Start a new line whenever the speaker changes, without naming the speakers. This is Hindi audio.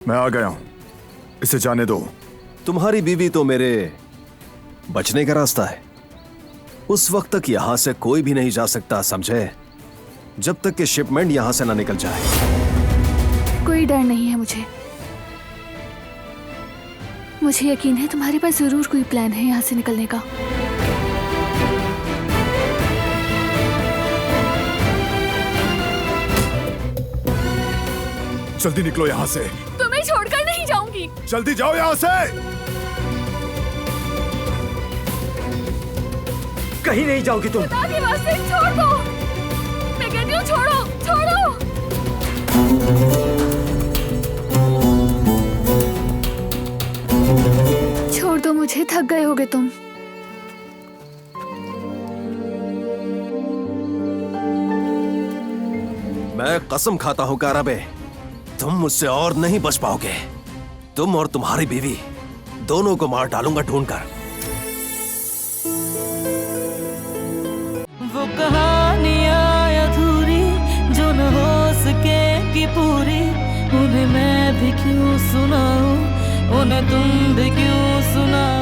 मैं आ गया हूं, इसे जाने दो।
तुम्हारी बीवी तो मेरे बचने का रास्ता है। उस वक्त तक यहां से कोई भी नहीं जा सकता, समझे? जब तक कि शिपमेंट यहां से ना निकल जाए।
कोई डर नहीं है मुझे। मुझे यकीन है तुम्हारे पास जरूर कोई प्लान है यहाँ से निकलने का।
जल्दी निकलो यहाँ से।
तुम्हें छोड़कर नहीं जाऊंगी।
जल्दी जाओ यहाँ से।
कहीं नहीं जाओगी तुम।
खुदा की वास्ते छोड़ दो। मैं कहती हूँ छोड़ो, छोड़ो। छोड़ दो मुझे, थक गए होगे तुम।
मैं कसम खाता हूं कारबे, तुम मुझसे और नहीं बच पाओगे। तुम और तुम्हारी बीवी दोनों को मार डालूंगा ढूंढकर।
वो कहानियां अधूरी जो न हो सके कि पूरी, उन्हें मैं भी क्यों सुनाऊं, उन्हें तुम भी क्यों सुनाओ।